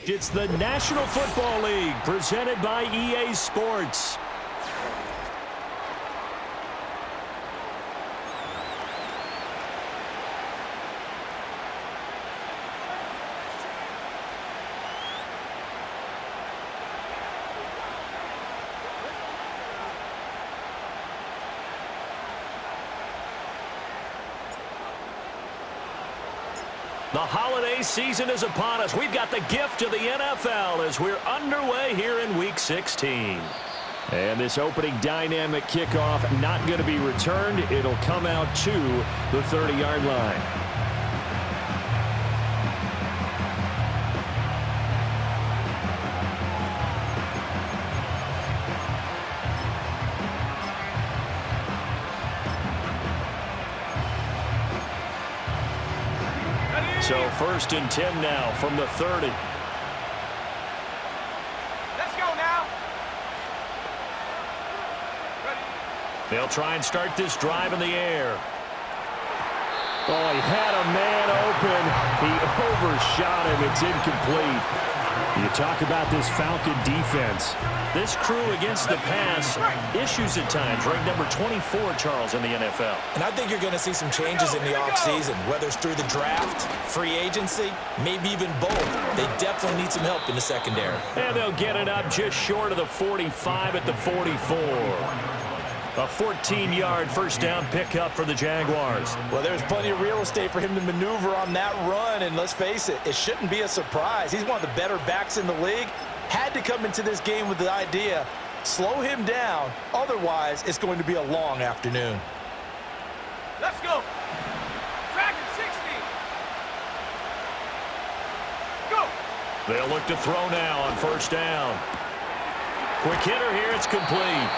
It's the National Football League presented by EA Sports. The holiday season is upon us. We've got the gift of the NFL as we're underway here in Week 16. And this opening dynamic kickoff not going to be returned. It'll come out to the 30-yard line. So 1st and 10 now from the 30. Let's go now. Ready. They'll try and start this drive in the air. Oh, he had a man open. He overshot him. It's incomplete. You talk about this Falcon defense. This crew against the pass, issues at times. Ranked number 24, Charles, in the NFL. And I think you're going to see some changes in the offseason, whether it's through the draft, free agency, maybe even both. They definitely need some help in the secondary. And they'll get it up just short of the 45 at the 44. A 14-yard first down pickup for the Jaguars. Well, there's plenty of real estate for him to maneuver on that run, and let's face it, it shouldn't be a surprise. He's one of the better backs in the league. Had to come into this game with the idea, slow him down, otherwise it's going to be a long afternoon. Let's go. Dragon 60. Go. They'll look to throw now on first down. Quick hitter here, it's complete.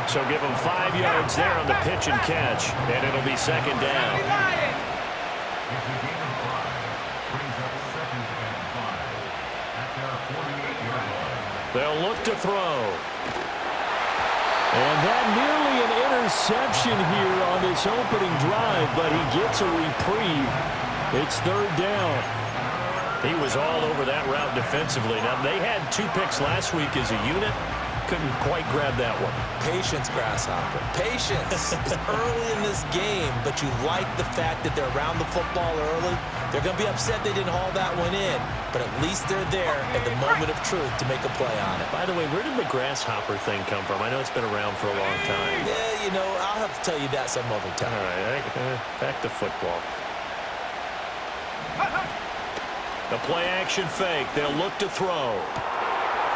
So give him 5 yards there on the pitch and catch, and it'll be second down. They'll look to throw. And that nearly an interception here on this opening drive, but he gets a reprieve. It's third down. He was all over that route defensively. Now, they had 2 picks last week as a unit. Couldn't quite grab that one. Patience, Grasshopper. Patience. It's early in this game, but you like the fact that they're around the football early. They're going to be upset they didn't haul that one in, but at least they're there at the moment of truth to make a play on it. By the way, where did the Grasshopper thing come from? I know it's been around for a long time. Yeah, you know, I'll have to tell you that some other time. All right, back to football. The play-action fake. They'll look to throw.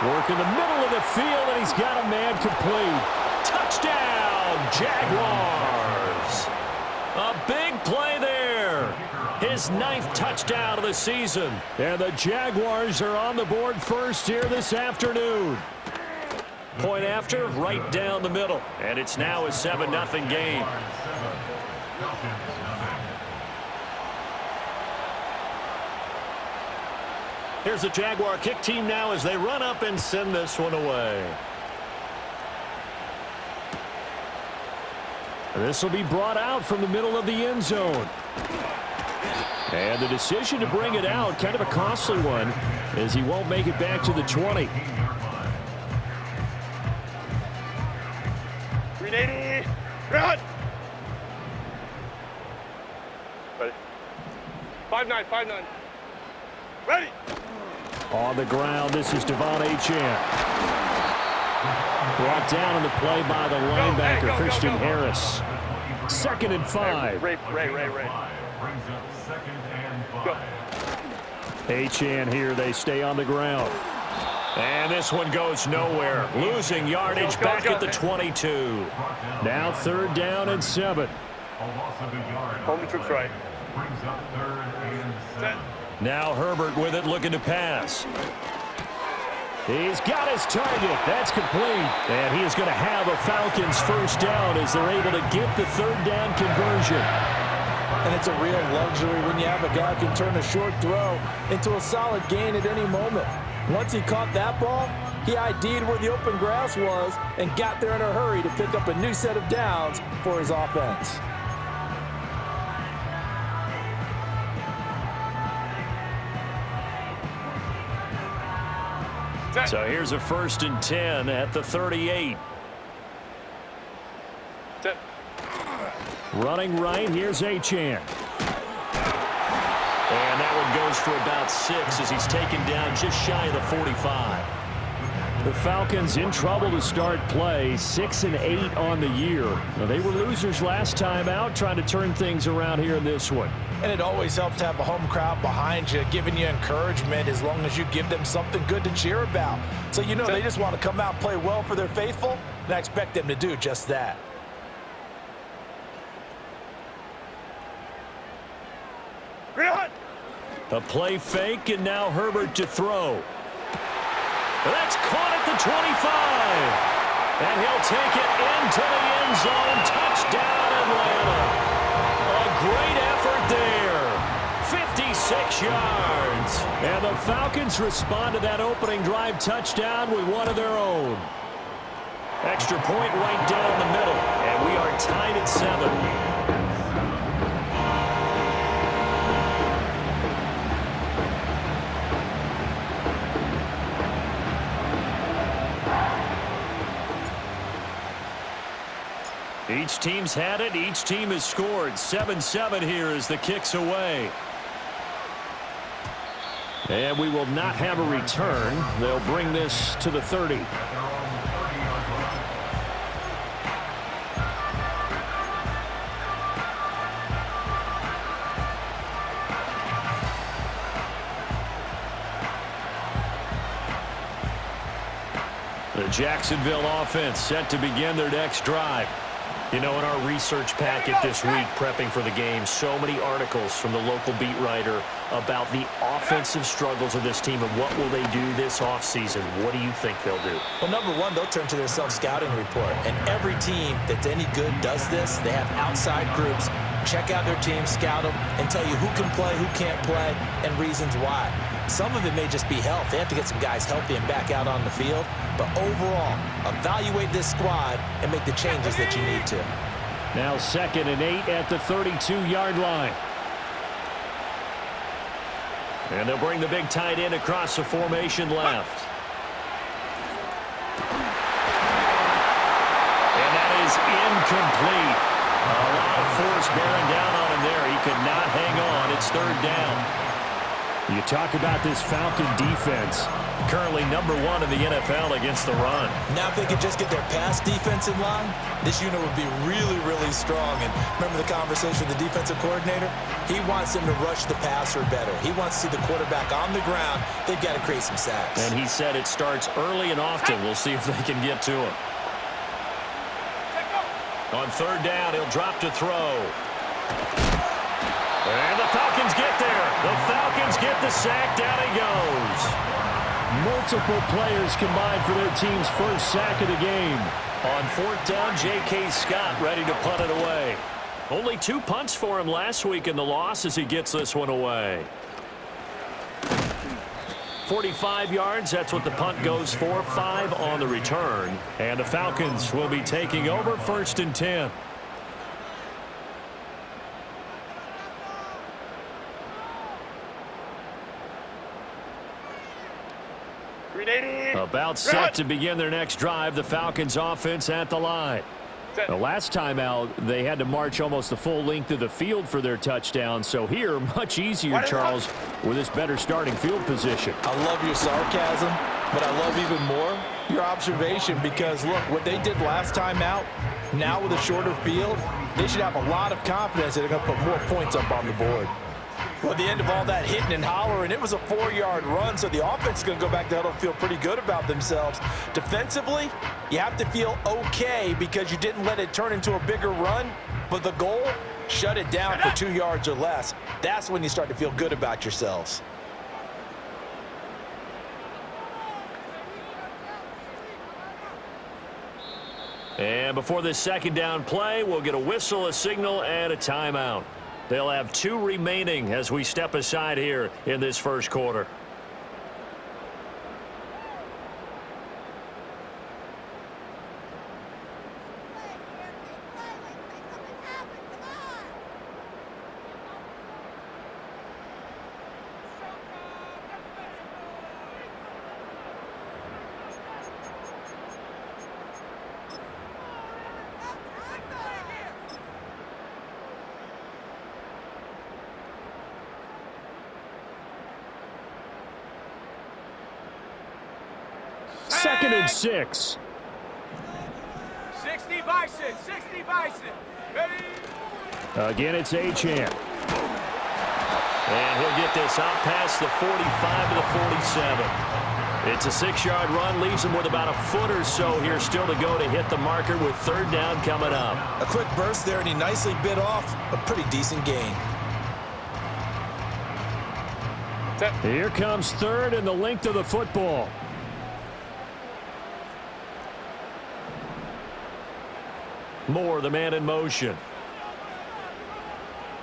Work in the middle of the field, and he's got a man complete. Touchdown, Jaguars. A big play there. His 9th touchdown of the season. And the Jaguars are on the board first here this afternoon. Point after, right down the middle. And it's now a 7-0 game. Here's the Jaguar kick team now as they run up and send this one away. This will be brought out from the middle of the end zone. And the decision to bring it out, kind of a costly one, as he won't make it back to the 20. 380. Run. Ready. 5-9. Ready. On the ground, this is Devon Achane. Brought down on the play by the linebacker, Christian Harris. 2nd and 5. Ray. Go. Achane here, they stay on the ground. And this one goes nowhere. Losing yardage back at the 22. Now 3rd down and 7. Home the troops right. Set. Now Herbert with it, looking to pass. He's got his target. That's complete. And he is going to have a Falcons first down as they're able to get the 3rd down conversion. And it's a real luxury when you have a guy who can turn a short throw into a solid gain at any moment. Once he caught that ball, he ID'd where the open grass was and got there in a hurry to pick up a new set of downs for his offense. So here's a 1st and 10 at the 38. Set. Running right, here's Achane. And that one goes for about 6 as he's taken down just shy of the 45. The Falcons in trouble to start play, 6 and 8 on the year. Now, they were losers last time out, trying to turn things around here in this one. And it always helps to have a home crowd behind you, giving you encouragement as long as you give them something good to cheer about. So you know they just want to come out and play well for their faithful, and I expect them to do just that. A play fake, and now Herbert to throw. That's caught at the 25. And he'll take it into the end zone. Touchdown, Atlanta. A great effort there. 56 yards. And the Falcons respond to that opening drive touchdown with one of their own. Extra point right down the middle. And we are tied at 7. Each team's had it. Each team has scored. 7-7 here as the kick's away. And we will not have a return. They'll bring this to the 30. The Jacksonville offense set to begin their next drive. You know, in our research packet this week, prepping for the game, so many articles from the local beat writer about the offensive struggles of this team and what will they do this offseason. What do you think they'll do? Well, number one, they'll turn to their self-scouting report. And every team that's any good does this. They have outside groups. Check out their team, scout them, and tell you who can play, who can't play, and reasons why. Some of it may just be health. They have to get some guys healthy and back out on the field. But overall, evaluate this squad and make the changes that you need to. Now 2nd and 8 at the 32-yard line. And they'll bring the big tight end across the formation left. And that is incomplete. A lot of force bearing down on him there. He could not hang on. It's 3rd down. You talk about this Falcon defense. Currently #1 in the NFL against the run. Now if they could just get their pass defense in line, this unit would be really, really strong. And remember the conversation with the defensive coordinator? He wants them to rush the passer better. He wants to see the quarterback on the ground. They've got to create some sacks. And he said it starts early and often. We'll see if they can get to him. On 3rd down, he'll drop to throw. And the Falcons get there. The Falcons get the sack. Down he goes. Multiple players combined for their team's first sack of the game. On 4th down, J.K. Scott ready to punt it away. Only 2 punts for him last week in the loss as he gets this one away. 45 yards, that's what the punt goes for. 5 on the return. And the Falcons will be taking over 1st and 10. About set to begin their next drive, the Falcons offense at the line. The last time out, they had to march almost the full length of the field for their touchdown. So here, much easier, Charles, with this better starting field position. I love your sarcasm, but I love even more your observation because, look, what they did last time out, now with a shorter field, they should have a lot of confidence that they're going to put more points up on the board. Well, at the end of all that hitting and hollering, it was a 4-yard run, so the offense is going to go back to huddle and feel pretty good about themselves. Defensively, you have to feel okay because you didn't let it turn into a bigger run, but the goal, shut it down for 2 yards or less. That's when you start to feel good about yourselves. And before this 2nd down play, we'll get a whistle, a signal, and a timeout. They'll have 2 remaining as we step aside here in this 1st quarter. 2nd and 6. 60 Bison, 60 Bison. Ready? Again, it's Achane. And he'll get this out past the 45 to the 47. It's a 6-yard run, leaves him with about a foot or so here still to go to hit the marker with 3rd down coming up. A quick burst there, and he nicely bit off a pretty decent gain. Here comes 3rd and the length of the football. Moore, the man in motion.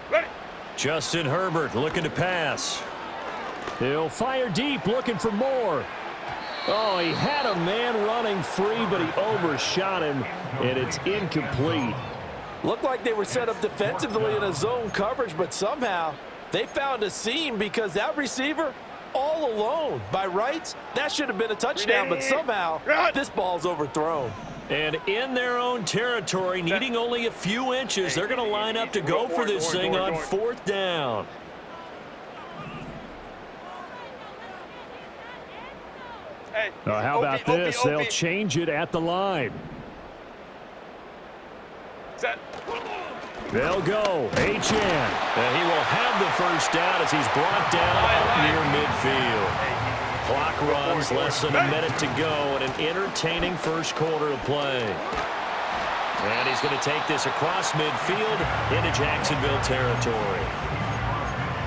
Ready? Justin Herbert looking to pass. He'll fire deep, looking for Moore. Oh, he had a man running free, but he overshot him, and it's incomplete. Looked like they were set up defensively in a zone coverage, but somehow they found a seam because that receiver all alone. By rights, that should have been a touchdown, but somehow this ball's overthrown. And in their own territory, needing only a few inches, they're going to line up to go for this thing on 4th down. Hey, How about this? They'll change it at the line. Set. They'll go. Achane. And he will have the 1st down as he's brought down up near midfield. Clock runs, less than a minute to go, and an entertaining 1st quarter of play. And he's going to take this across midfield into Jacksonville territory.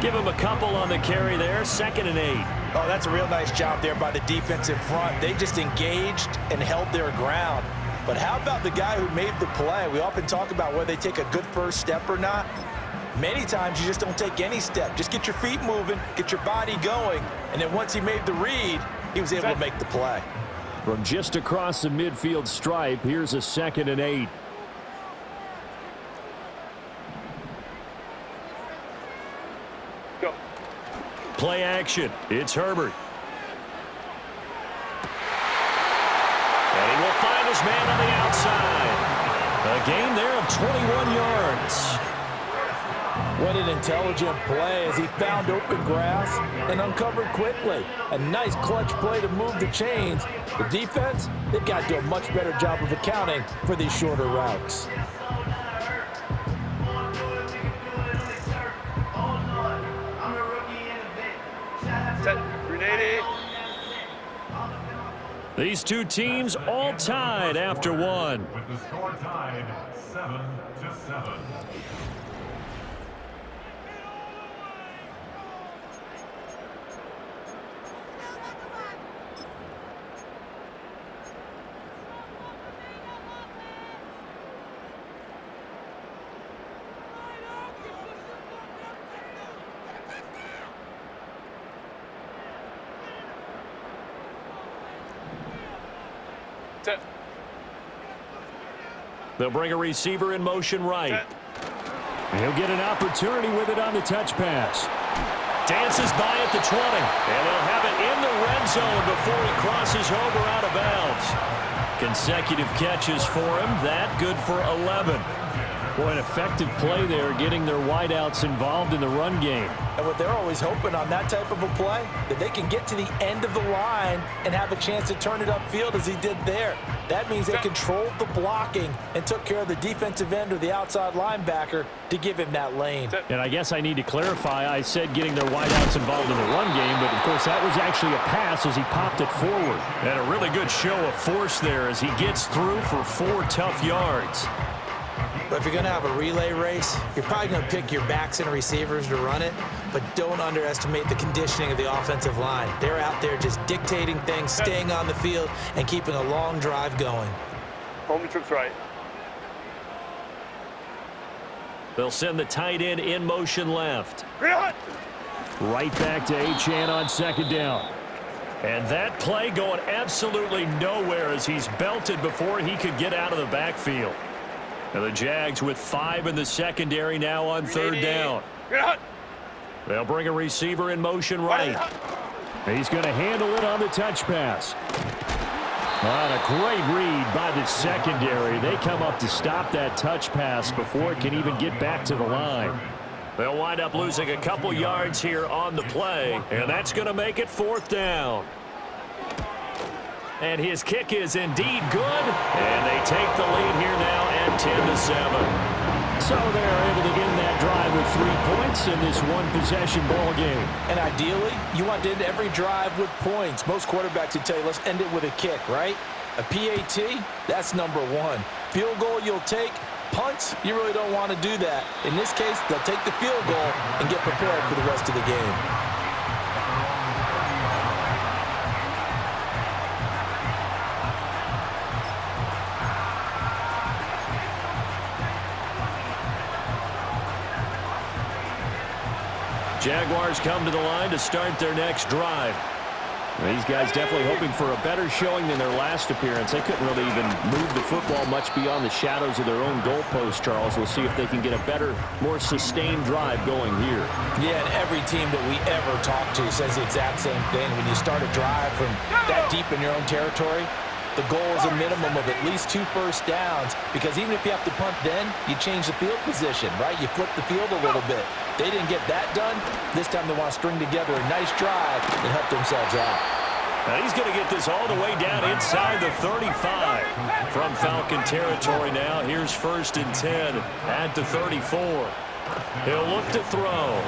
Give him a couple on the carry there, 2nd and 8. Oh, that's a real nice job there by the defensive front. They just engaged and held their ground. But how about the guy who made the play? We often talk about whether they take a good first step or not. Many times you just don't take any step. Just get your feet moving, get your body going, and then once he made the read, he was able to make the play. From just across the midfield stripe, here's a 2nd and 8. Go. Play action. It's Herbert. And he will find his man on the outside. A gain there of 21 yards. What an intelligent play as he found open grass and uncovered quickly. A nice clutch play to move the chains. The defense, they've got to do a much better job of accounting for these shorter routes. Set. Grenade. These two teams all tied after one. With the score tied 7-7. Set. They'll bring a receiver in motion right. He'll get an opportunity with it on the touch pass. Dances by at the 20. And they'll have it in the red zone before he crosses over out of bounds. Consecutive catches for him. That good for 11. Boy, an effective play there, getting their wideouts involved in the run game. And what they're always hoping on that type of a play, that they can get to the end of the line and have a chance to turn it upfield as he did there. That means they controlled the blocking and took care of the defensive end or the outside linebacker to give him that lane. And I guess I need to clarify, I said getting their wideouts involved in the run game, but of course that was actually a pass as he popped it forward. And a really good show of force there as he gets through for 4 tough yards. But if you're going to have a relay race, you're probably going to pick your backs and receivers to run it, but don't underestimate the conditioning of the offensive line. They're out there just dictating things, staying on the field, and keeping a long drive going. Home troops right. They'll send the tight end in motion left. Right back to Achane on 2nd down. And that play going absolutely nowhere as he's belted before he could get out of the backfield. And the Jags with 5 in the secondary now on 3rd down. They'll bring a receiver in motion right. He's going to handle it on the touch pass. What a great read by the secondary. They come up to stop that touch pass before it can even get back to the line. They'll wind up losing a couple yards here on the play, and that's going to make it 4th down. And his kick is indeed good. And they take the lead here now at 10-7. So they're able to end that drive with 3 points in this one-possession ball game. And ideally, you want to end every drive with points. Most quarterbacks would tell you, let's end it with a kick, right? A PAT, that's number one. Field goal you'll take. Punts, you really don't want to do that. In this case, they'll take the field goal and get prepared for the rest of the game. Jaguars come to the line to start their next drive. These guys definitely hoping for a better showing than their last appearance. They couldn't really even move the football much beyond the shadows of their own goalpost, Charles. We'll see if they can get a better, more sustained drive going here. Yeah, and every team that we ever talk to says the exact same thing. When you start a drive from that deep in your own territory, the goal is a minimum of at least 2 first downs, because even if you have to punt then, you change the field position, right? You flip the field a little bit. They didn't get that done. This time they want to string together a nice drive and help themselves out. Now he's going to get this all the way down inside the 35. From Falcon territory now, here's 1st and 10 at the 34. He'll look to throw.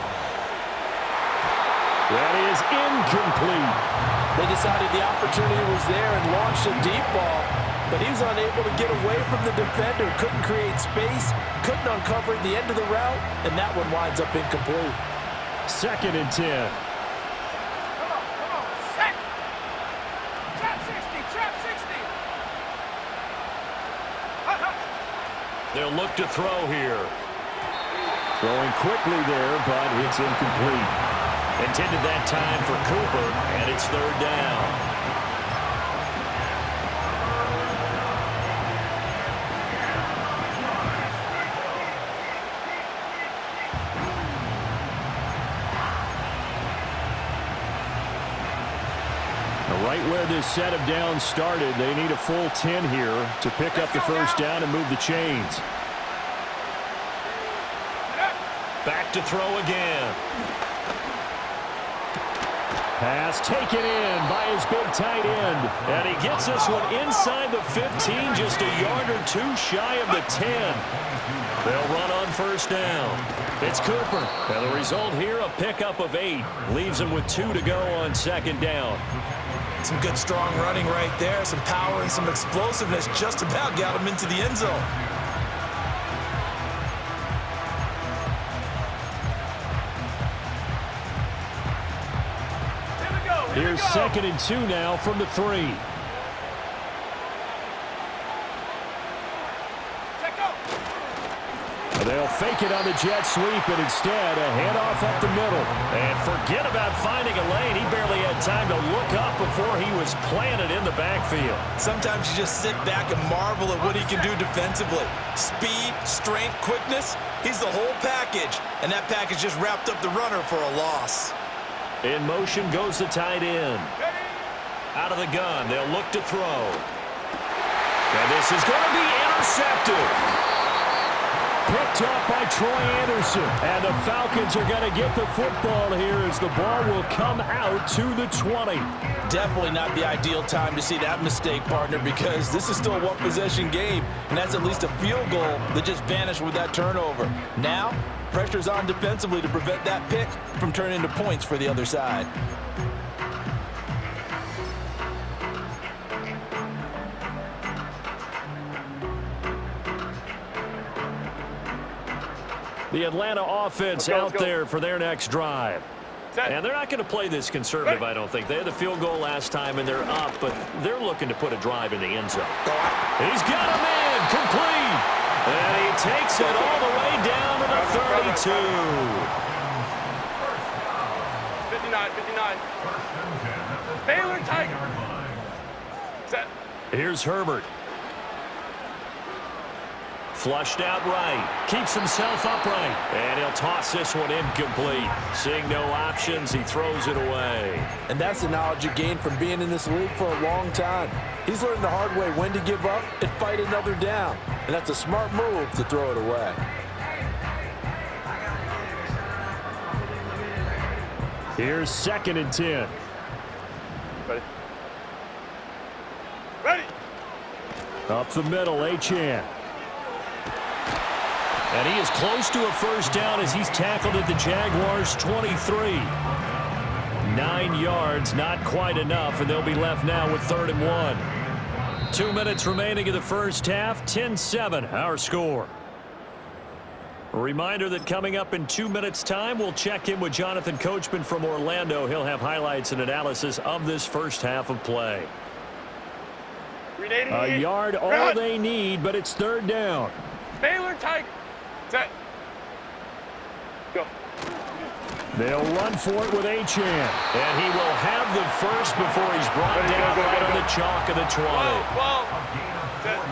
That is incomplete. They decided the opportunity was there and launched a deep ball, but he was unable to get away from the defender, couldn't create space, couldn't uncover the end of the route, and that one winds up incomplete. 2nd and 10. Come on, set. Trap 60, trap 60. They'll look to throw here. Throwing quickly there, but it's incomplete. Intended that time for Cooper, and it's 3rd down. Right where this set of downs started, they need a full 10 here to pick up the 1st down and move the chains. Back to throw again. Pass taken in by his big tight end. And he gets this one inside the 15, just a yard or 2 shy of the 10. They'll run on 1st down. It's Cooper. And the result here, a pickup of 8. Leaves him with 2 to go on 2nd down. Some good, strong running right there. Some power and some explosiveness just about got him into the end zone. Here's 2nd and 2 now from the 3. They'll fake it on the jet sweep, and instead a handoff up the middle. And forget about finding a lane. He barely had time to look up before he was planted in the backfield. Sometimes you just sit back and marvel at what he can do defensively. Speed, strength, quickness, he's the whole package. And that package just wrapped up the runner for a loss. In motion goes the tight end. Out of the gun, they'll look to throw. And this is going to be intercepted. Picked up by Troy Anderson. And the Falcons are going to get the football here as the ball will come out to the 20. Definitely not the ideal time to see that mistake, partner, because this is still a one-possession game, and that's at least a field goal that just vanished with that turnover. Now, pressure's on defensively to prevent that pick from turning into points for the other side. The Atlanta offense out there for their next drive. And they're not going to play this conservative, I don't think. They had the field goal last time, and they're up, but they're looking to put a drive in the end zone. He's got a man complete. And he takes it all the way down to the 32. 59. Baylor Tiger. Set. Here's Herbert. Flushed out right. Keeps himself upright. And he'll toss this one incomplete. Seeing no options, he throws it away. And that's the knowledge you gain from being in this league for a long time. He's learned the hard way when to give up and fight another down. And that's a smart move to throw it away. Here's 2nd and 10. Ready? Up the middle, Achane. And he is close to a first down as he's tackled at the Jaguars' 23. 9 yards, not quite enough, and they'll be left now with 3rd and 1. 2 minutes remaining in the first half, 10-7, our score. A reminder that coming up in 2 minutes' time, we'll check in with Jonathan Coachman from Orlando. He'll have highlights and analysis of this first half of play. A yard, all they need, but it's 3rd down. Baylor Tiger. Set. Go. They'll run for it with Achane. And he will have the first before he's brought down right on the chalk of the 20. Whoa. Set.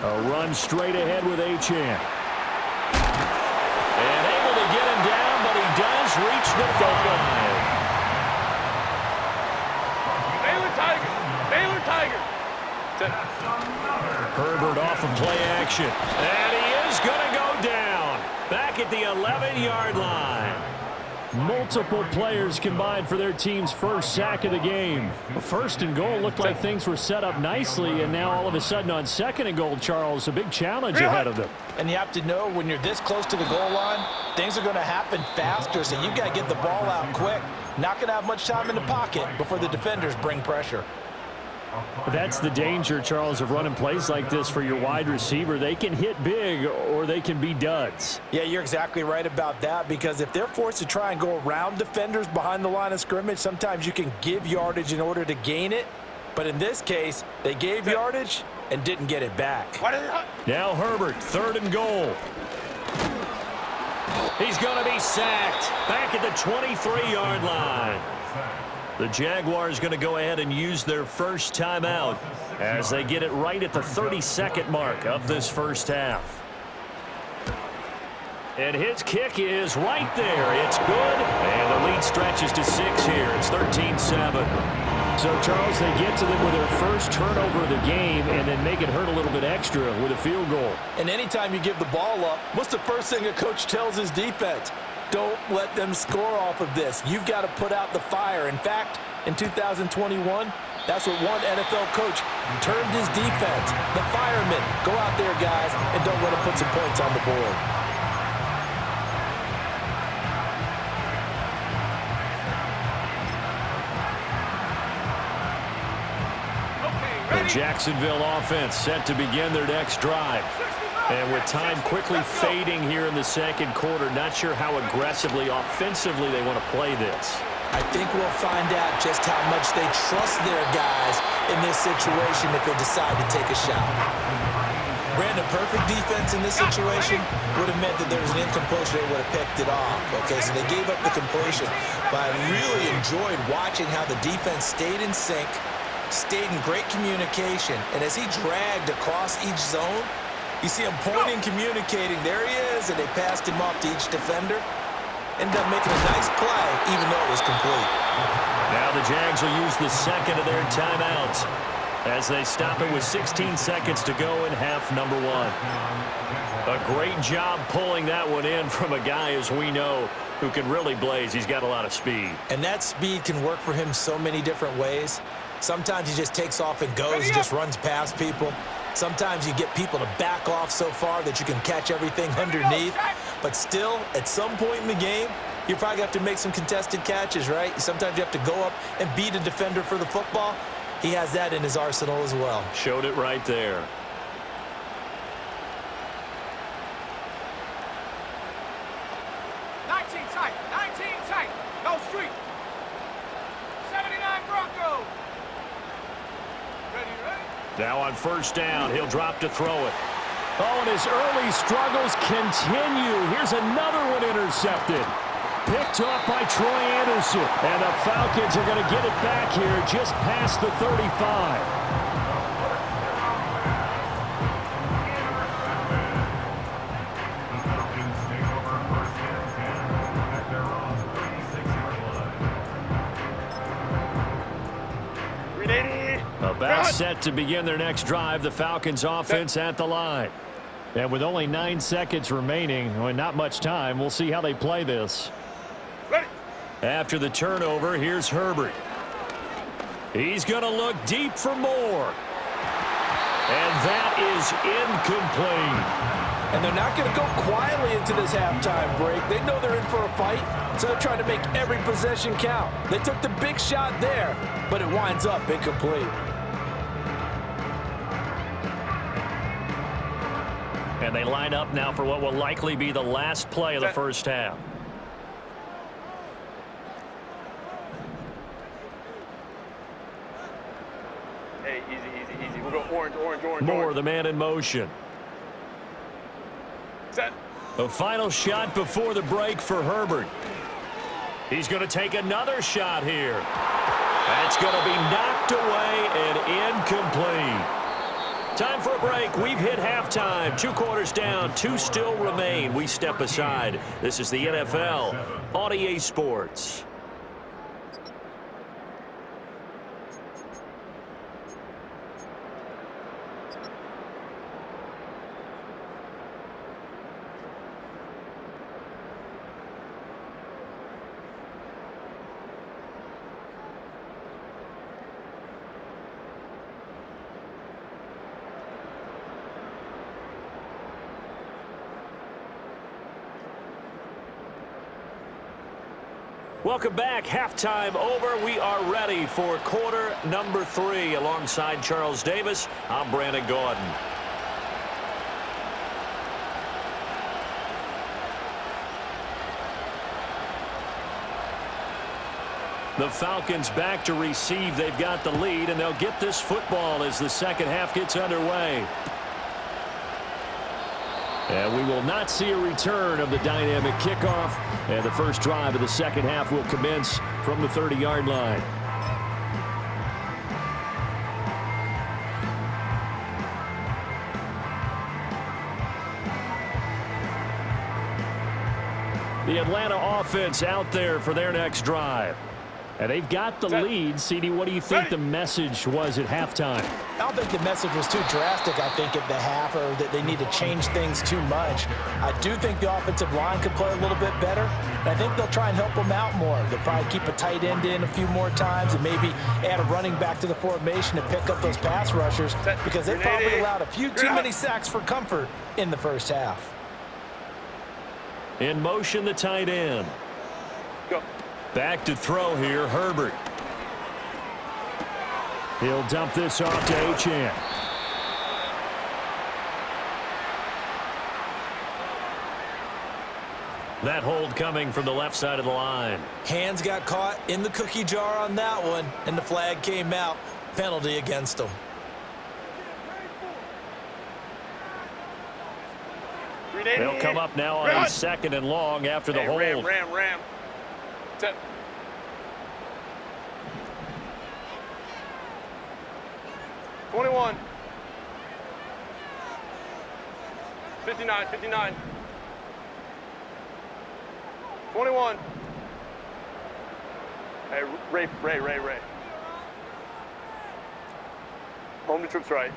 A run straight ahead with Achane. And able to get him down, but he does reach the 5. Baylor Tiger. Baylor Tiger. Set. Herbert off of play action. And he is going to go down. Back at the 11-yard line. Multiple players combined for their team's first sack of the game. First and goal looked like things were set up nicely, and now all of a sudden on 2nd and goal, Charles, a big challenge ahead of them. And you have to know when you're this close to the goal line, things are going to happen faster, so you've got to get the ball out quick. Not going to have much time in the pocket before the defenders bring pressure. That's the danger, Charles, of running plays like this for your wide receiver. They can hit big or they can be duds. Yeah, you're exactly right about that, because if they're forced to try and go around defenders behind the line of scrimmage, sometimes you can give yardage in order to gain it. But in this case, they gave yardage and didn't get it back. Now Herbert, 3rd and goal. He's going to be sacked back at the 23-yard line. The Jaguars going to go ahead and use their first timeout as they get it right at the 32nd mark of this first half. And his kick is right there. It's good. And the lead stretches to 6 here. It's 13-7. So, Charles, they get to them with their first turnover of the game and then make it hurt a little bit extra with a field goal. And anytime you give the ball up, what's the first thing a coach tells his defense? Don't let them score off of this. You've got to put out the fire. In fact, in 2021, that's what one NFL coach termed his defense. The firemen. Go out there, guys, and don't let them put some points on the board. The Jacksonville offense set to begin their next drive. And with time quickly fading here in the 2nd quarter, not sure how aggressively, offensively they want to play this. I think we'll find out just how much they trust their guys in this situation if they decide to take a shot. Brandon, perfect defense in this situation would have meant that there was an incompletion. They would have picked it off. Okay, so they gave up the completion. But I really enjoyed watching how the defense stayed in sync, stayed in great communication. And as he dragged across each zone, you see him pointing, communicating. There he is, and they passed him off to each defender. Ended up making a nice play, even though it was complete. Now the Jags will use the 2nd of their timeouts as they stop it with 16 seconds to go in half number 1. A great job pulling that one in from a guy, as we know, who can really blaze. He's got a lot of speed. And that speed can work for him so many different ways. Sometimes he just takes off and goes, just runs past people. Sometimes you get people to back off so far that you can catch everything underneath. But still, at some point in the game, you probably have to make some contested catches, right? Sometimes you have to go up and beat a defender for the football. He has that in his arsenal as well. Showed it right there. No street. 79 Broncos. Ready? Now on first down, he'll drop to throw it. Oh, and his early struggles continue. Here's another one intercepted. Picked off by Troy Anderson. And the Falcons are going to get it back here just past the 35. About set to begin their next drive. The Falcons offense at the line. And with only 9 seconds remaining, and not much time, we'll see how they play this. Ready. After the turnover, here's Herbert. He's going to look deep for more. And that is incomplete. And they're not going to go quietly into this halftime break. They know they're in for a fight, so they're trying to make every possession count. They took the big shot there, but it winds up incomplete. And they line up now for what will likely be the last play of the first half. Hey, easy. We'll go orange. Moore, the man in motion. Set. The final shot before the break for Herbert. He's going to take another shot here. That's going to be knocked away and incomplete. Time for a break. We've hit halftime. 2 quarters down. 2 still remain. We step aside. This is the NFL on EA Sports. Welcome back. Halftime over. We are ready for quarter number 3. Alongside Charles Davis, I'm Brandon Gordon. The Falcons back to receive. They've got the lead, and they'll get this football as the second half gets underway. And we will not see a return of the dynamic kickoff. And the first drive of the second half will commence from the 30-yard line. The Atlanta offense out there for their next drive. And they've got the lead. CD, what do you think the message was at halftime? I don't think the message was too drastic, I think, at the half, or that they need to change things too much. I do think the offensive line could play a little bit better, and I think they'll try and help them out more. They'll probably keep a tight end in a few more times and maybe add a running back to the formation to pick up those pass rushers, because they probably allowed a few too many sacks for comfort in the first half. In motion, the tight end. Go. Back to throw here, Herbert. He'll dump this off to Achane. That hold coming from the left side of the line. Hands got caught in the cookie jar on that one, and the flag came out. Penalty against them. They'll come up now on a second and long after the hold. Ram. Set. $21. 59. 21. Hey, Ray. Home to troops right.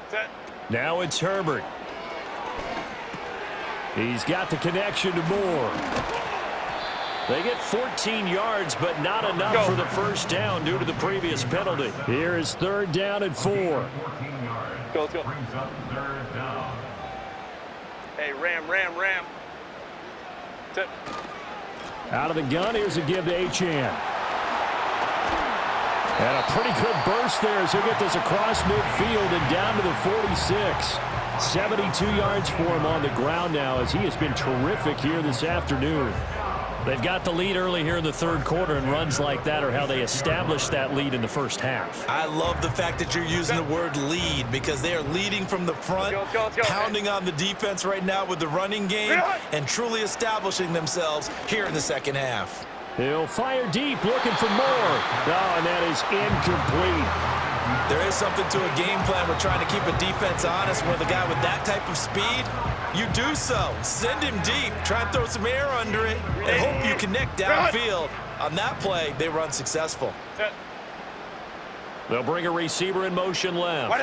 Set. Now it's Herbert. He's got the connection to Moore. They get 14 yards, but not enough for the first down due to the previous penalty. Here is 3rd down and 4. Let's go. Brings up 3rd down. Hey, Ram. Set. Out of the gun, here's a give to Achane. And a pretty good burst there as he'll get this across midfield and down to the 46. 72 yards for him on the ground now as he has been terrific here this afternoon. They've got the lead early here in the 3rd quarter, and runs like that are how they established that lead in the first half. I love the fact that you're using the word lead, because they are leading from the front, Let's go. pounding on the defense right now with the running game, and truly establishing themselves here in the second half. He'll fire deep, looking for more. Oh, and that is incomplete. There is something to a game plan with trying to keep a defense honest. With a guy with that type of speed, you do so. Send him deep. Try and throw some air under it and hope you connect downfield. On that play, they run successful. They'll bring a receiver in motion left.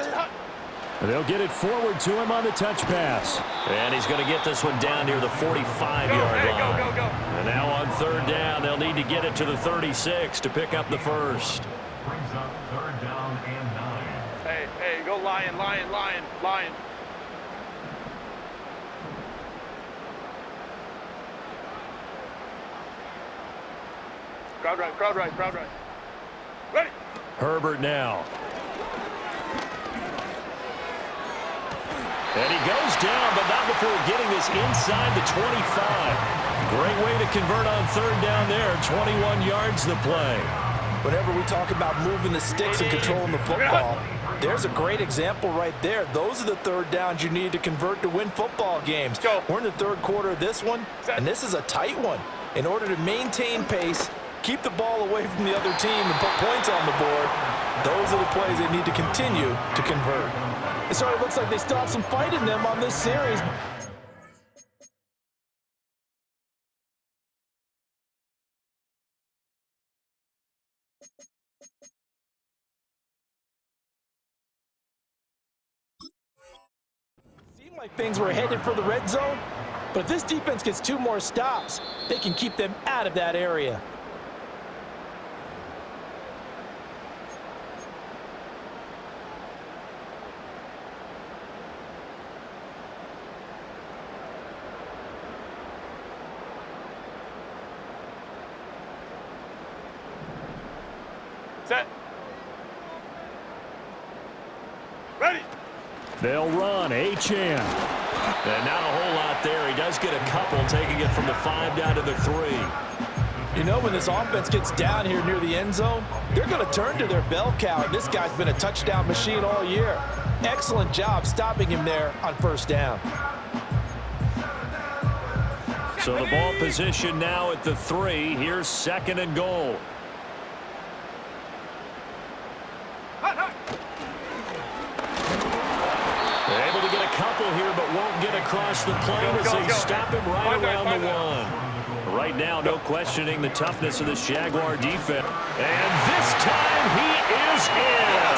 And they'll get it forward to him on the touch pass. And he's going to get this one down near the 45-yard line. Go. And now on 3rd down, they'll need to get it to the 36 to pick up the first. Brings up 3rd down and 9. Lion. Crowd right. Ready. Herbert now. And he goes down, but not before getting this inside the 25. Great way to convert on third down there. 21 yards the play. Whenever we talk about moving the sticks and controlling the football, there's a great example right there. Those are the third downs you need to convert to win football games. We're in the third quarter of this one, and this is a tight one. In order to maintain pace, keep the ball away from the other team, and put points on the board, those are the plays they need to continue to convert. It sort of looks like they still have some fight in them on this series. Seemed like things were headed for the red zone, but if this defense gets 2 more stops, they can keep them out of that area. Set. Ready. They'll run. Achane. And not a whole lot there. He does get a couple, taking it from the 5 down to the 3. You know, when this offense gets down here near the end zone, they're going to turn to their bell cow, and this guy's been a touchdown machine all year. Excellent job stopping him there on first down. So the ball position now at the 3. Here's 2nd and goal. Able to get a couple here, but won't get across the plane as they stop him right around the 1. Right now, no questioning the toughness of this Jaguar defense. And this time he is in.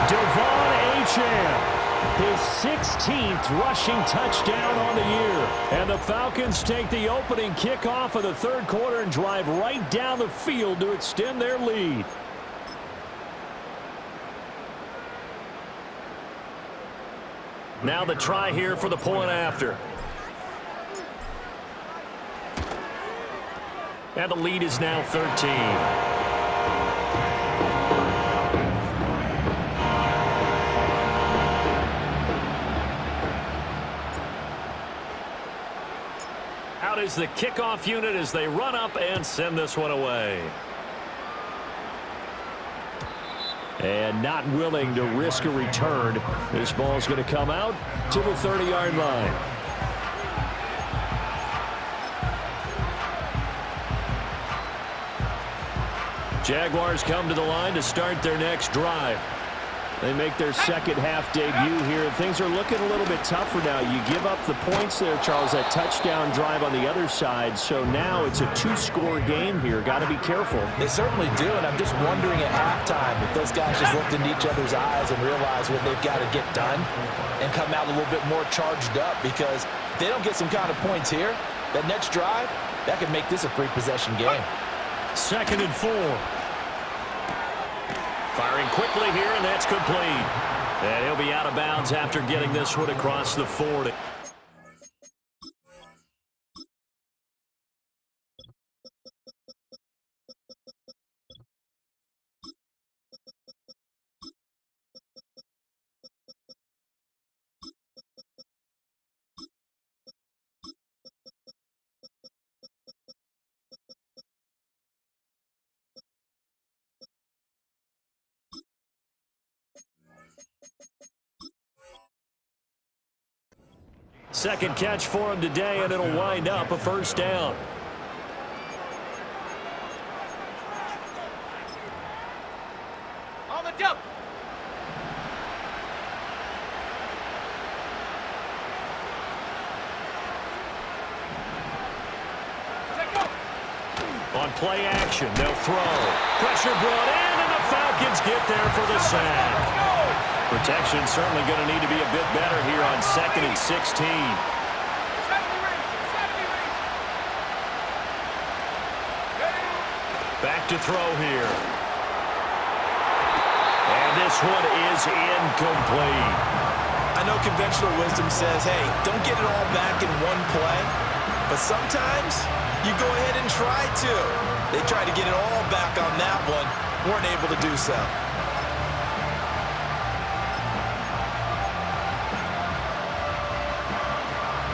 Devon Achane, his 16th rushing touchdown on the year. And the Falcons take the opening kickoff of the third quarter and drive right down the field to extend their lead. Now the try here for the point after. And the lead is now 13. Out is the kickoff unit as they run up and send this one away. And not willing to risk a return. This ball's going to come out to the 30-yard line. Jaguars come to the line to start their next drive. They make their second half debut here. Things are looking a little bit tougher now. You give up the points there, Charles, that touchdown drive on the other side. So now it's a 2-score game here. Got to be careful. They certainly do, and I'm just wondering at halftime if those guys just looked into each other's eyes and realize what they've got to get done and come out a little bit more charged up, because if they don't get some kind of points here, that next drive, that could make this a 3-possession game. 2nd and 4. Firing quickly here, and that's complete. And he'll be out of bounds after getting this one across the 40. Second catch for him today, and it'll wind up a first down. On the jump. On play action, they'll throw. Pressure brought in, and the Falcons get there for the sack. Protection certainly going to need to be a bit better here on 2nd and 16. Back to throw here. And this one is incomplete. I know conventional wisdom says, hey, don't get it all back in one play. But sometimes you go ahead and try to. They tried to get it all back on that one. Weren't able to do so.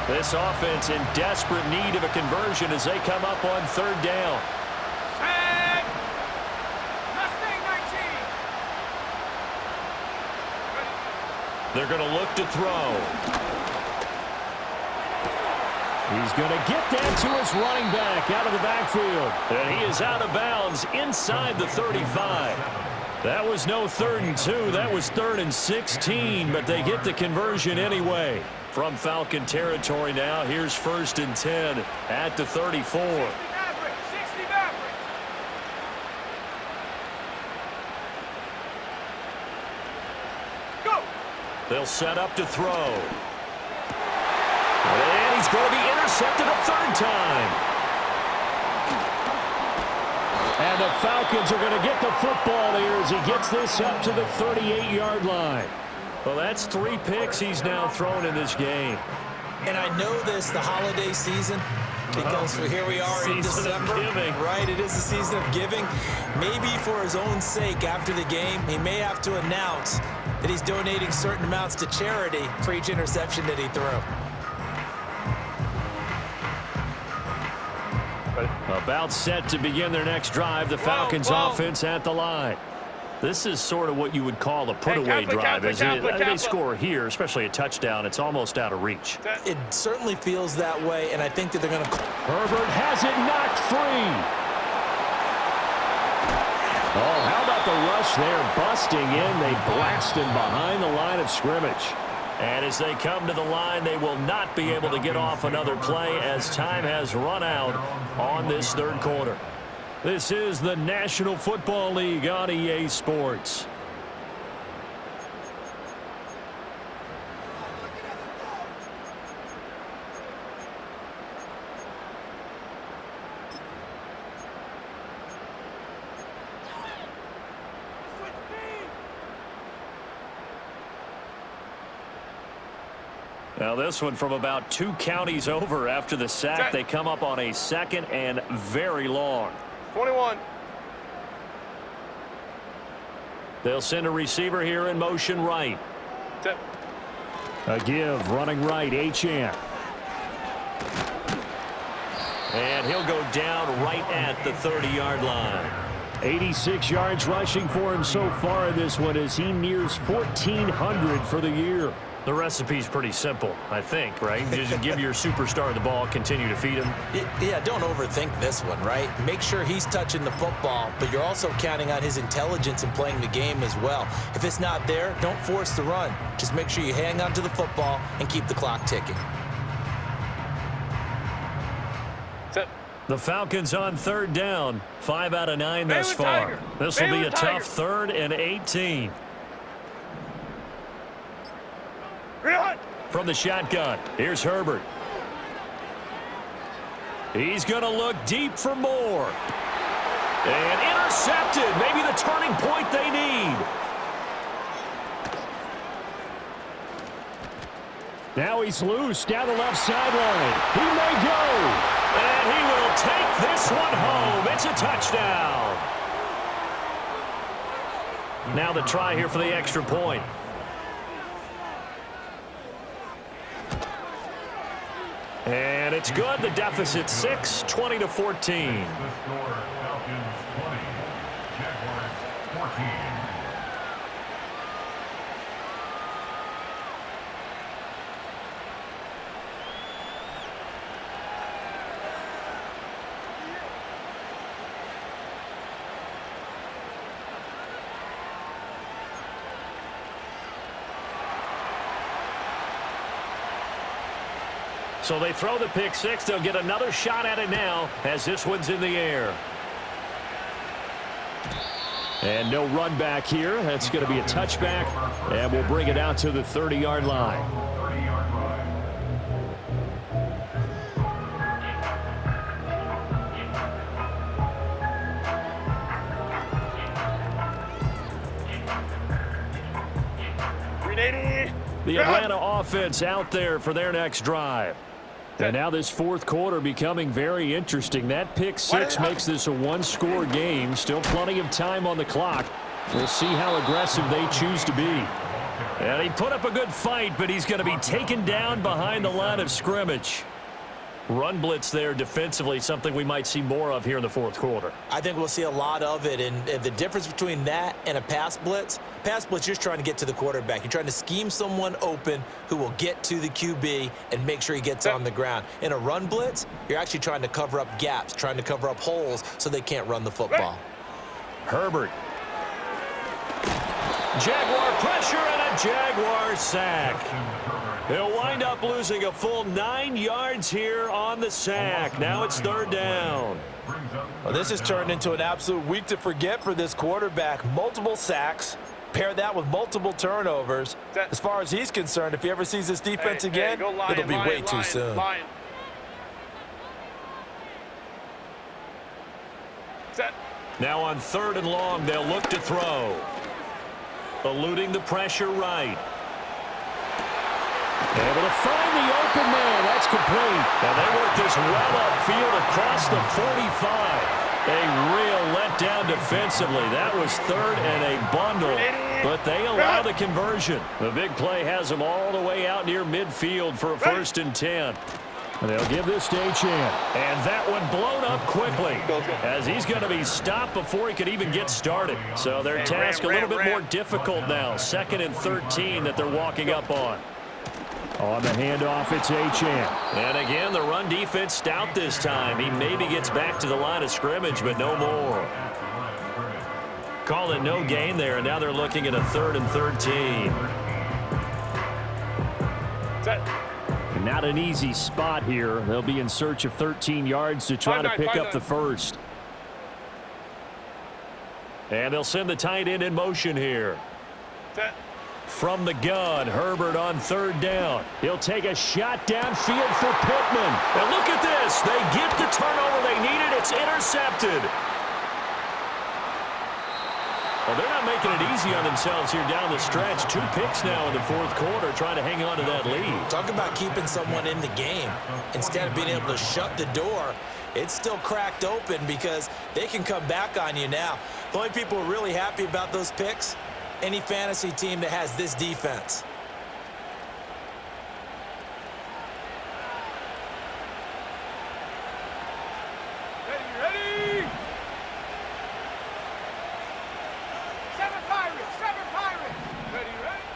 This offense in desperate need of a conversion as they come up on third down. Set. Mustang 19. They're going to look to throw. He's going to get that to his running back out of the backfield. And he is out of bounds inside the 35. That was no 3rd and 2. That was 3rd and 16, but they get the conversion anyway. From Falcon territory now, here's 1st and 10 at the 34. 60 Maverick. Go. They'll set up to throw. And he's going to be intercepted a 3rd time. And the Falcons are going to get the football here as he gets this up to the 38-yard line. Well, that's 3 picks he's now thrown in this game. And I know this, the holiday season, because here we are in December. Right, it is the season of giving. Maybe for his own sake after the game, he may have to announce that he's donating certain amounts to charity for each interception that he threw. About set to begin their next drive, the Falcons offense at the line. This is sort of what you would call a put-away drive, isn't it? They score here, especially a touchdown. It's almost out of reach. It certainly feels that way, and I think that they're going to... Herbert has it knocked free. Oh, how about the rush there? Busting in. They blast him behind the line of scrimmage. And as they come to the line, they will not be able to get off another play as time has run out on this 3rd quarter. This is the National Football League on EA Sports. Now this one from about 2 counties over after the sack. They come up on a 2nd and very long. 21. They'll send a receiver here in motion right. Set. A give running right, Achane. And he'll go down right at the 30-yard line. 86 yards rushing for him so far in this one as he nears 1,400 for the year. The recipe's pretty simple, I think, right? Just give your superstar the ball, continue to feed him. Yeah, don't overthink this one, right? Make sure he's touching the football, but you're also counting on his intelligence in playing the game as well. If it's not there, don't force the run. Just make sure you hang on to the football and keep the clock ticking. Set. The Falcons on 3rd down, 5 out of 9 thus far. This will be a tough 3rd and 18. From the shotgun, here's Herbert. He's going to look deep for more. And intercepted. Maybe the turning point they need. Now he's loose down the left sideline. He may go. And he will take this one home. It's a touchdown. Now the try here for the extra point. And it's good. The deficit 6, 20-14. The score, Falcons 20, Jaguars 14. So they throw the pick 6. They'll get another shot at it now as this one's in the air. And no run back here. That's going to be a touchback. And we'll bring it out to the 30-yard line. 30-yard line. The Atlanta offense out there for their next drive. And now this fourth quarter becoming very interesting. That pick six makes this a one-score game. Still plenty of time on the clock. We'll see how aggressive they choose to be. And he put up a good fight, but he's going to be taken down behind the line of scrimmage. Run blitz there defensively, something we might see more of here in the fourth quarter. I think we'll see a lot of it, and the difference between that and a pass blitz, you're just trying to get to the quarterback. You're trying to scheme someone open who will get to the QB and make sure he gets on the ground. In a run blitz, you're actually trying to cover up gaps, trying to cover up holes so they can't run the football. Herbert. Jaguar pressure and a Jaguar sack. They'll wind up losing a full 9 yards here on the sack. Now it's third down. Well, this has turned into an absolute week to forget for this quarterback. Multiple sacks. Pair that with multiple turnovers. As far as he's concerned, if he ever sees this defense again, it'll be way too soon. Now on third and long, they'll look to throw. Eluding the pressure right. Able to find the open man. That's complete. And they work this well upfield across the 45. A real letdown defensively. That was third and a bundle, but they allow the conversion. The big play has them all the way out near midfield for a 1st and 10. And they'll give this to Achane. And that one blown up quickly as he's going to be stopped before he could even get started. So their task a little bit more difficult now. 2nd and 13 that they're walking up on. On the handoff, it's Achane. And again, the run defense stout this time. He maybe gets back to the line of scrimmage, but no more. Call it no gain there, and now they're looking at a 3rd and 13. Not an easy spot here. They'll be in search of 13 yards to try to pick up the first. And they'll send the tight end in motion here. From the gun, Herbert on third down. He'll take a shot downfield for Pittman. And look at this. They get the turnover they needed. It's intercepted. Well, they're not making it easy on themselves here down the stretch. 2 picks now in the fourth quarter, trying to hang on to that lead. Talk about keeping someone in the game. Instead of being able to shut the door, it's still cracked open because they can come back on you now. The only people who are really happy about those picks, any fantasy team that has this defense. Ready? Seven Pirates. Ready?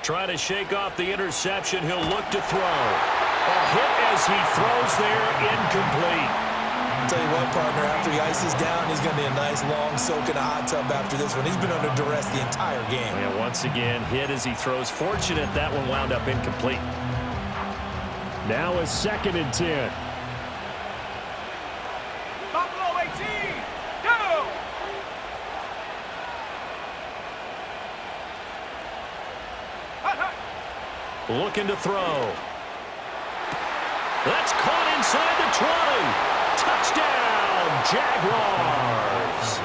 Trying to shake off the interception. He'll look to throw. A hit as he throws there, incomplete. I'll tell you what, partner, after he ices down, he's going to be a nice long soak in a hot tub after this one. He's been under duress the entire game. Yeah, once again, hit as he throws. Fortunate that one wound up incomplete. Now a 2nd and 10. Buffalo 18. Go! Looking to throw. That's caught inside the 20. Touchdown, Jaguars.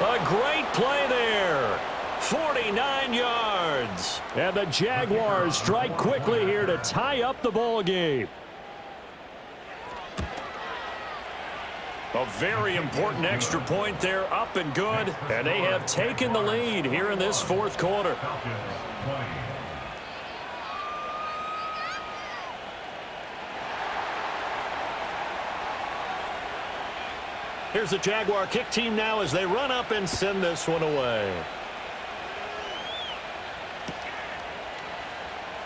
A great play there. 49 yards. And the Jaguars strike quickly here to tie up the ball game. A very important extra point there, up and good. And they have taken the lead here in this fourth quarter. Here's the Jaguar kick team now as they run up and send this one away.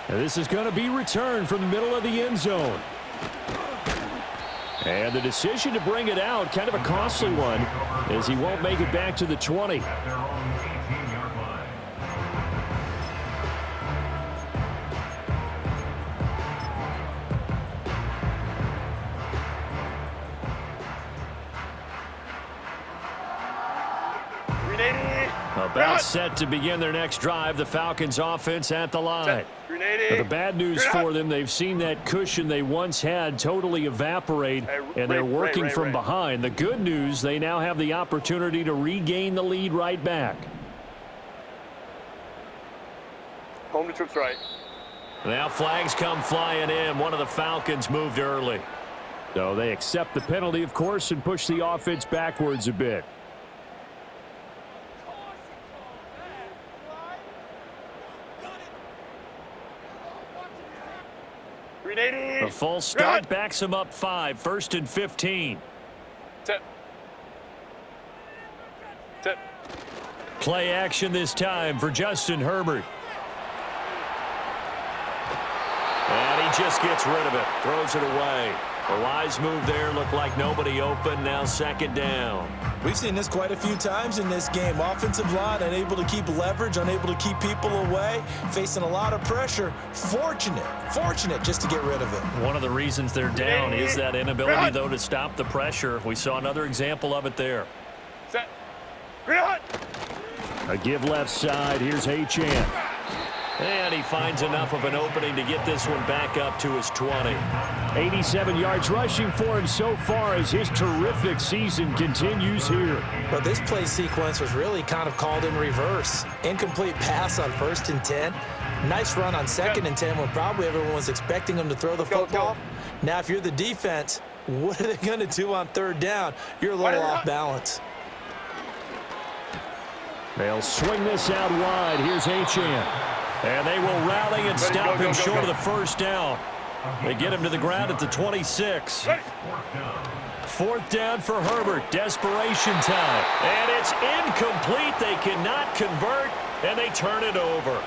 And this is going to be returned from the middle of the end zone. And the decision to bring it out, kind of a costly one, as he won't make it back to the 20. About set to begin their next drive. The Falcons offense at the line. But the bad news for them, they've seen that cushion they once had totally evaporate, and they're working from behind. The good news, they now have the opportunity to regain the lead right back. Home to troops right. Now flags come flying in. One of the Falcons moved early. So they accept the penalty, of course, and push the offense backwards a bit. The full start backs him up 5. 1st and 15. Set. Set. Play action this time for Justin Herbert. And he just gets rid of it. Throws it away. A wise move there. Looked like nobody open. Now 2nd down. We've seen this quite a few times in this game. Offensive line unable to keep leverage, unable to keep people away, facing a lot of pressure. Fortunate just to get rid of it. One of the reasons they're down is that inability, though, to stop the pressure. We saw another example of it there. Set. A give left side. Here's Achane. And he finds enough of an opening to get this one back up to his 20. 87 yards rushing for him so far as his terrific season continues here. But this play sequence was really kind of called in reverse. Incomplete pass on 1st and 10. Nice run on 2nd and 10 when probably everyone was expecting him to throw the football. Now, if you're the defense, what are they going to do on 3rd down? You're a little off balance. They'll swing this out wide. Here's Achane. And they will rally and stop him short of the 1st down. They get him to the ground at the 26. 4th down for Herbert. Desperation time. And it's incomplete. They cannot convert, and they turn it over.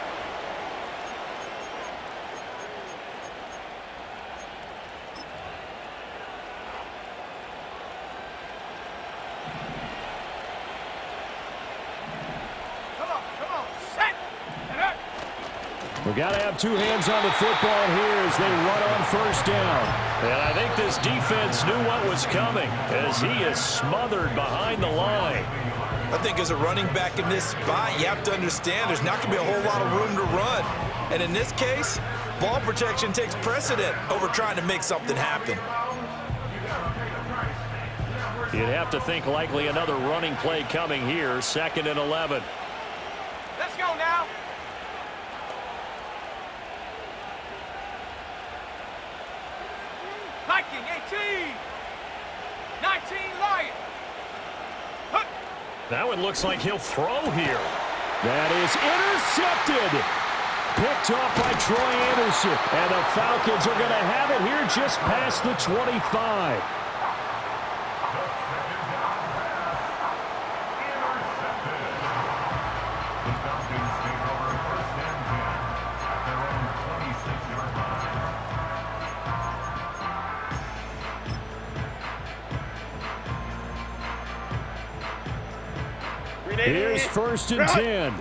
We've got to have 2 hands on the football here as they run on 1st down. And I think this defense knew what was coming as he is smothered behind the line. I think as a running back in this spot, you have to understand there's not going to be a whole lot of room to run. And in this case, ball protection takes precedent over trying to make something happen. You'd have to think likely another running play coming here. 2nd and 11. Let's go now. Viking 18. 19 Lion. That one looks like he'll throw here. That is intercepted. Picked off by Troy Anderson. And the Falcons are going to have it here just past the 25. Here's 1st and 10.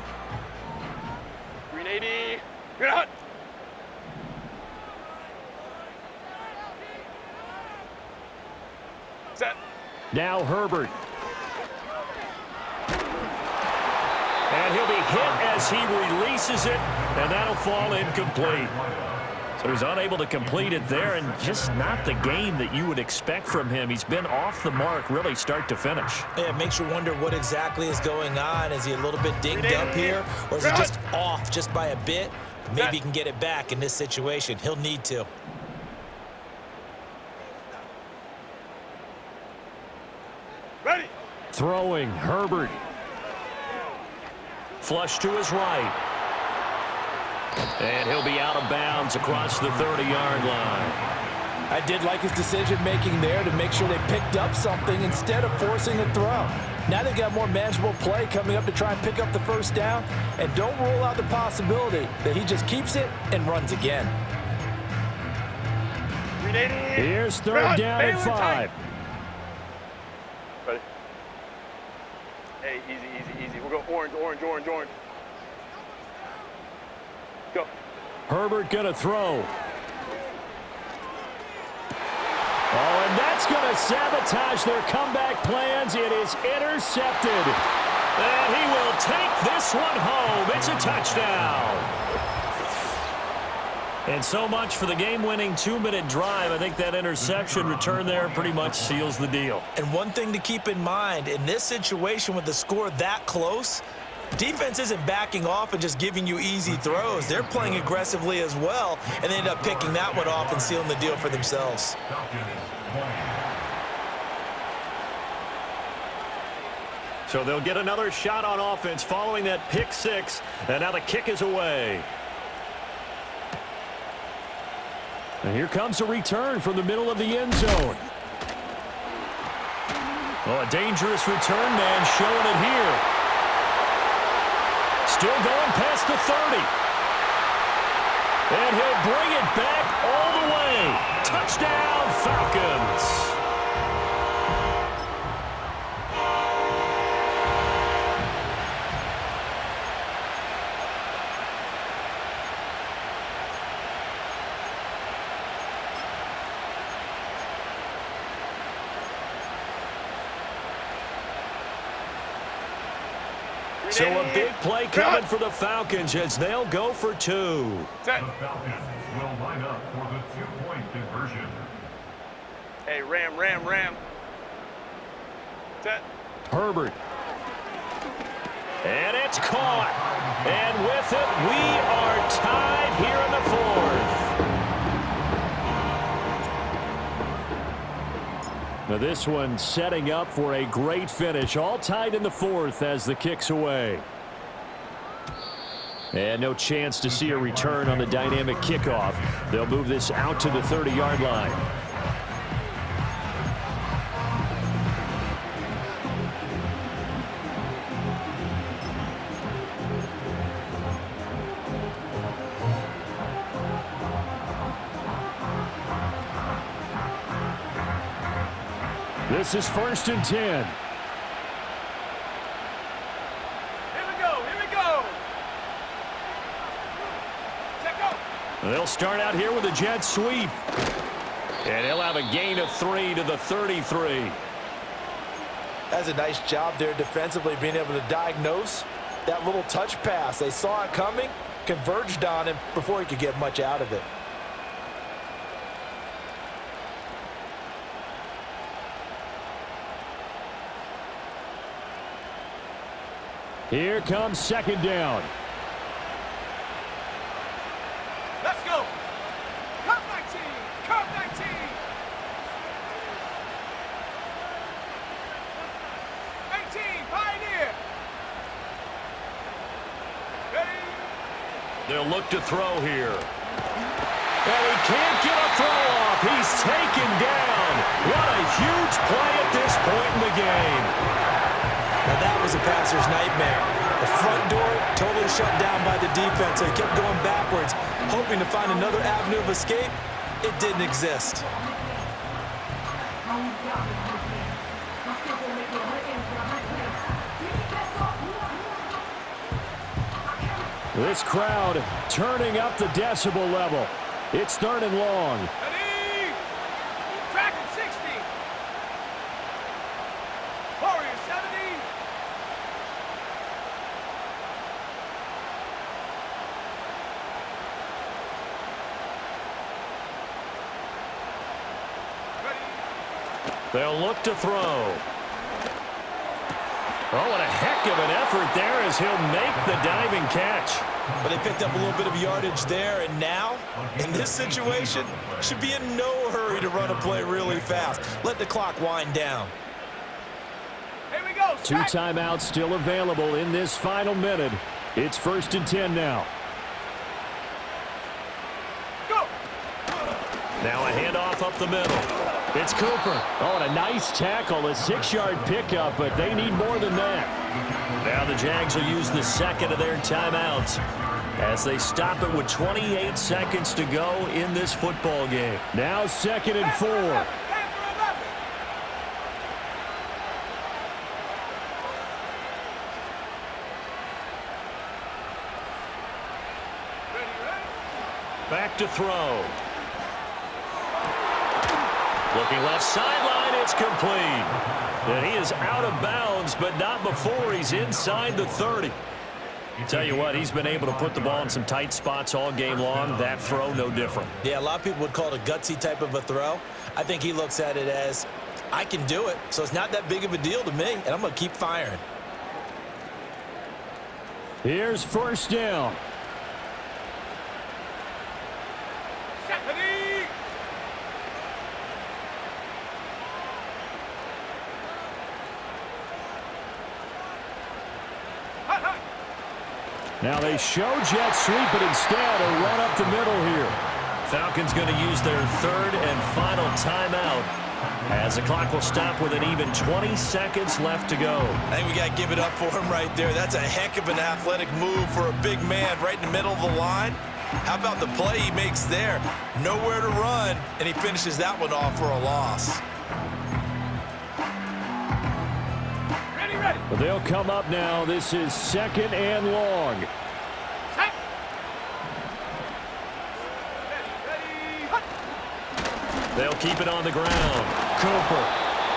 380. Good hot. Set. Now Herbert. And he'll be hit as he releases it, and that'll fall incomplete. So he's unable to complete it there, and just not the game that you would expect from him. He's been off the mark really start to finish. Yeah, it makes you wonder what exactly is going on. Is he a little bit dinged up here, or is he just off just by a bit? Maybe he can get it back in this situation. He'll need to. Ready. Throwing, Herbert. Flush to his right. And he'll be out of bounds across the 30-yard line. I did like his decision-making there to make sure they picked up something instead of forcing a throw. Now they've got more manageable play coming up to try and pick up the 1st down, and don't rule out the possibility that he just keeps it and runs again. Here's 3rd down and 5. Ready. Hey, easy. We'll go orange. Go. Herbert going to throw. Oh, and that's going to sabotage their comeback plans. It is intercepted. And he will take this one home. It's a touchdown. And so much for the game-winning 2-minute drive. I think that interception return there pretty much seals the deal. And one thing to keep in mind, in this situation with the score that close, Defense isn't backing off and just giving you easy throws. They're playing aggressively as well, and they end up picking that one off and sealing the deal for themselves. So they'll get another shot on offense following that pick six, and now the kick is away. And here comes a return from the middle of the end zone. Oh, a dangerous return man showing it here. Still going past the 30. And he'll bring it back all the way. Touchdown, Falcons. So a big play coming for the Falcons as they'll go for two. The Falcons will line up for the two-point conversion. Hey, Ram. Set. Herbert. And it's caught. And with it, we are tied here in the fourth. Now this one setting up for a great finish. All tied in the fourth as the kick's away. And no chance to see a return on the dynamic kickoff. They'll move this out to the 30-yard line. This is 1st and 10. Here we go. Check out. They'll start out here with a jet sweep. And he'll have a gain of 3 to the 33. That's a nice job there defensively, being able to diagnose that little touch pass. They saw it coming, converged on him before he could get much out of it. Here comes 2nd down. Let's go. Curve 19. Curve 19. 18. Pioneer. Ready. They'll look to throw here. And he can't get a throw off. He's taken down. What a huge play at this point in the game. Now that was a passer's nightmare. The front door totally shut down by the defense, so he kept going backwards, hoping to find another avenue of escape. It didn't exist. This crowd turning up the decibel level. It's 3rd and long. Ready. Track at 60. Warrior 70. They'll look to throw. Oh, what a heck of an effort there as he'll make the diving catch. But they picked up a little bit of yardage there, and now, in this situation, should be in no hurry to run a play really fast. Let the clock wind down. Here we go. 2 timeouts still available in this final minute. It's 1st and 10 now. Go. Now a handoff up the middle. It's Cooper. Oh, and a nice tackle, a 6-yard pickup, but they need more than that. Now the Jags will use the second of their timeouts as they stop it with 28 seconds to go in this football game. Now 2nd and 4. Back to throw. Looking left sideline, it's complete. And he is out of bounds, but not before he's inside the 30. Tell you what, he's been able to put the ball in some tight spots all game long. That throw, no different. Yeah, a lot of people would call it a gutsy type of a throw. I think he looks at it as, I can do it, so it's not that big of a deal to me, and I'm going to keep firing. Here's first down. Now they show jet sweep, but instead a run up the middle here. Falcons going to use their third and final timeout as the clock will stop with an even 20 seconds left to go. I think we got to give it up for him right there. That's a heck of an athletic move for a big man right in the middle of the line. How about the play he makes there? Nowhere to run, and he finishes that one off for a loss. Well, they'll come up now. This is second and long. They'll keep it on the ground. Cooper.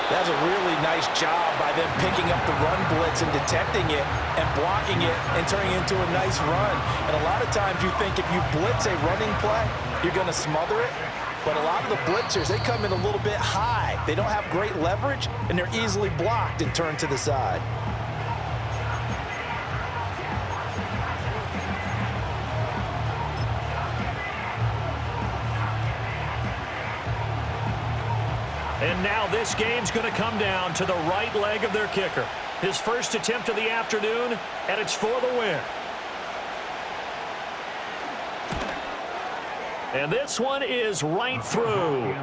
That's a really nice job by them picking up the run blitz and detecting it and blocking it and turning it into a nice run. And a lot of times you think if you blitz a running play, you're going to smother it. But a lot of the blitzers, they come in a little bit high. They don't have great leverage, and they're easily blocked and turned to the side. And now this game's going to come down to the right leg of their kicker. His first attempt of the afternoon, and it's for the win. And this one is right through.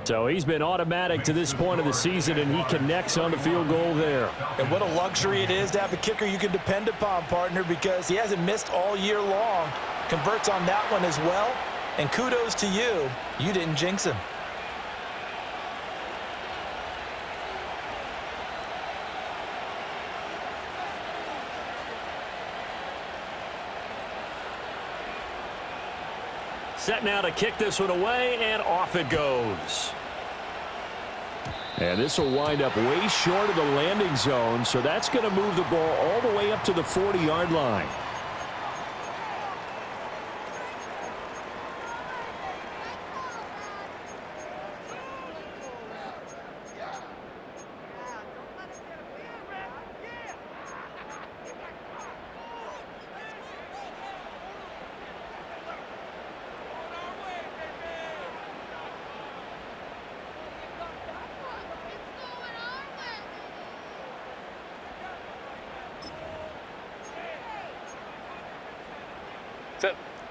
So he's been automatic to this point of the season, and he connects on the field goal there. And what a luxury it is to have a kicker you can depend upon, partner, because he hasn't missed all year long. Converts on that one as well. And kudos to you. You didn't jinx him. Set now to kick this one away, and off it goes. And this will wind up way short of the landing zone, so that's going to move the ball all the way up to the 40-yard line.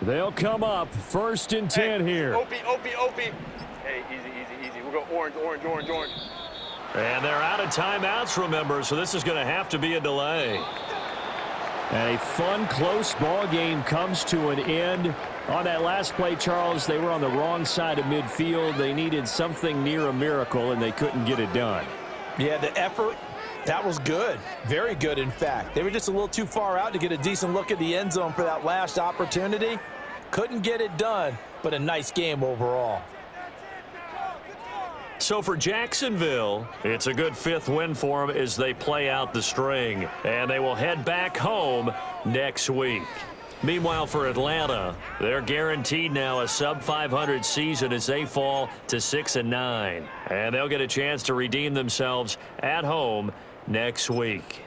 They'll come up first and 10 here. Opie. Hey, easy. We'll go orange. And they're out of timeouts, remember, so this is going to have to be a delay. And a fun, close ball game comes to an end. On that last play, Charles, they were on the wrong side of midfield. They needed something near a miracle, and they couldn't get it done. Yeah, the effort, that was good. Very good, in fact. They were just a little too far out to get a decent look at the end zone for that last opportunity. Couldn't get it done, but a nice game overall. So for Jacksonville, it's a good fifth win for them as they play out the string. And they will head back home next week. Meanwhile, for Atlanta, they're guaranteed now a sub-500 season as they fall to 6-9. And they'll get a chance to redeem themselves at home next week.